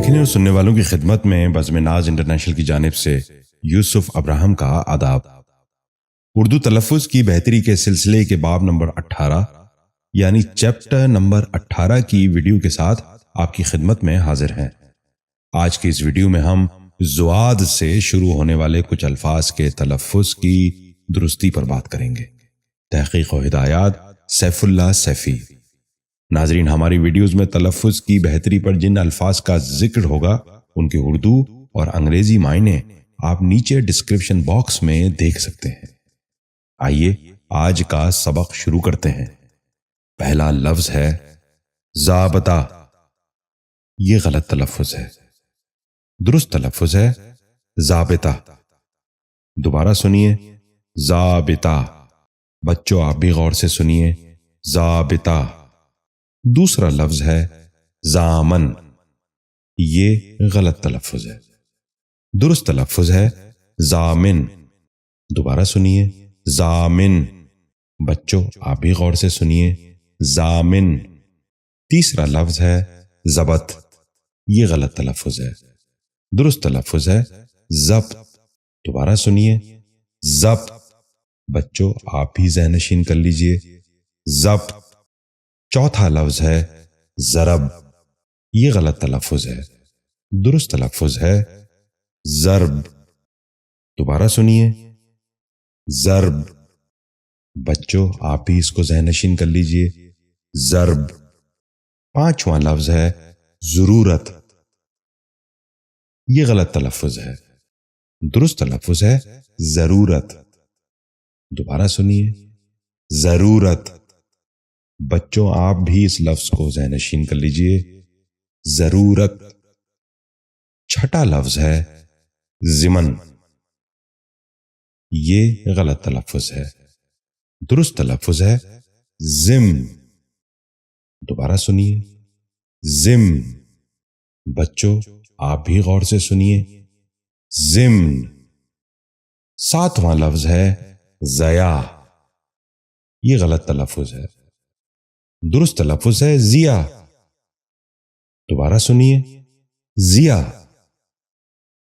دیکھنے اور سننے والوں کی خدمت میں بزم ناز انٹرنیشنل کی جانب سے یوسف ابراہم کا آداب۔ اردو تلفظ کی بہتری کے سلسلے کے باب نمبر 18 یعنی چیپٹر نمبر 18 کی ویڈیو کے ساتھ آپ کی خدمت میں حاضر ہیں۔ آج کی اس ویڈیو میں ہم زواد سے شروع ہونے والے کچھ الفاظ کے تلفظ کی درستی پر بات کریں گے۔ تحقیق و ہدایات سیف اللہ سیفی۔ ناظرین، ہماری ویڈیوز میں تلفظ کی بہتری پر جن الفاظ کا ذکر ہوگا ان کے اردو اور انگریزی معنی آپ نیچے ڈسکرپشن باکس میں دیکھ سکتے ہیں۔ آئیے آج کا سبق شروع کرتے ہیں۔ پہلا لفظ ہے ضابطہ۔ یہ غلط تلفظ ہے، درست تلفظ ہے ضابطہ۔ دوبارہ سنیے، ضابطہ۔ بچوں آپ بھی غور سے سنیے، ضابطہ۔ دوسرا لفظ ہے ضامن۔ یہ غلط تلفظ ہے، درست تلفظ ہے ضامن۔ دوبارہ سنیے، ضامن۔ بچوں آپ بھی غور سے سنیے، ضامن۔ تیسرا لفظ ہے ضبط۔ یہ غلط تلفظ ہے، درست تلفظ ہے ضبط۔ دوبارہ سنیے، ضبط۔ بچوں آپ بھی ذہن نشین کر لیجئے، ضبط۔ چوتھا لفظ ہے ضرب۔ یہ غلط تلفظ ہے، درست تلفظ ہے ضرب۔ دوبارہ سنیے، ضرب۔ بچوں آپ بھی اس کو ذہن نشین کر لیجئے، ضرب۔ پانچواں لفظ ہے ضرورت۔ یہ غلط تلفظ ہے، درست تلفظ ہے ضرورت۔ دوبارہ سنیے، ضرورت۔ بچوں آپ بھی اس لفظ کو ذہن نشین کر لیجئے، ضرورت۔ چھٹا لفظ ہے ضمن۔ یہ غلط تلفظ ہے، درست تلفظ ہے ضمن۔ دوبارہ سنیے، ضمن۔ بچوں آپ بھی غور سے سنیے، ضمن۔ ساتواں لفظ ہے ضیاء۔ یہ غلط تلفظ ہے، درست تلفظ ہے ضیاء۔ دوبارہ سنیے، ضیاء۔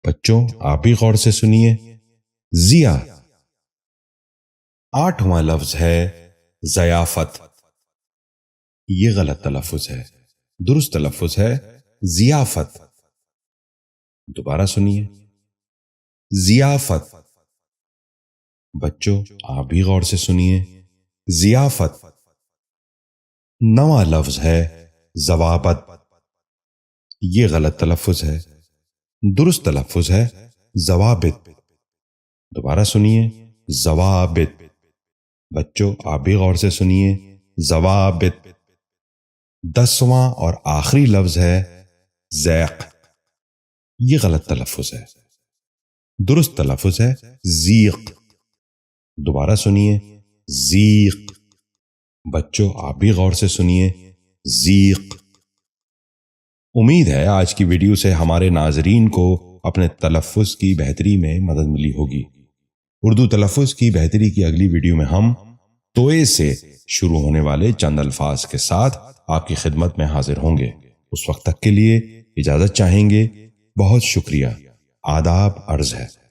بچوں آپ بھی غور سے سنیے، ضیاء۔ آٹھواں لفظ ہے ضیافت۔ یہ غلط تلفظ ہے، درست تلفظ ہے ضیافت۔ دوبارہ سنیے، ضیافت۔ بچوں آپ بھی غور سے سنیے، ضیافت۔ نواں لفظ ہے ضوابط۔ یہ غلط تلفظ ہے، درست تلفظ ہے ضوابط۔ دوبارہ سنیے، ضوابط۔ بچوں آپ بھی غور سے سنیے، ضوابط۔ 10واں اور آخری لفظ ہے ذیق۔ یہ غلط تلفظ ہے، درست تلفظ ہے ذیق۔ دوبارہ سنیے، ذیق۔ بچوں آپ بھی غور سے سنیے، ذیق۔ امید ہے آج کی ویڈیو سے ہمارے ناظرین کو اپنے تلفظ کی بہتری میں مدد ملی ہوگی۔ اردو تلفظ کی بہتری کی اگلی ویڈیو میں ہم توئے سے شروع ہونے والے چند الفاظ کے ساتھ آپ کی خدمت میں حاضر ہوں گے۔ اس وقت تک کے لیے اجازت چاہیں گے۔ بہت شکریہ۔ آداب عرض ہے۔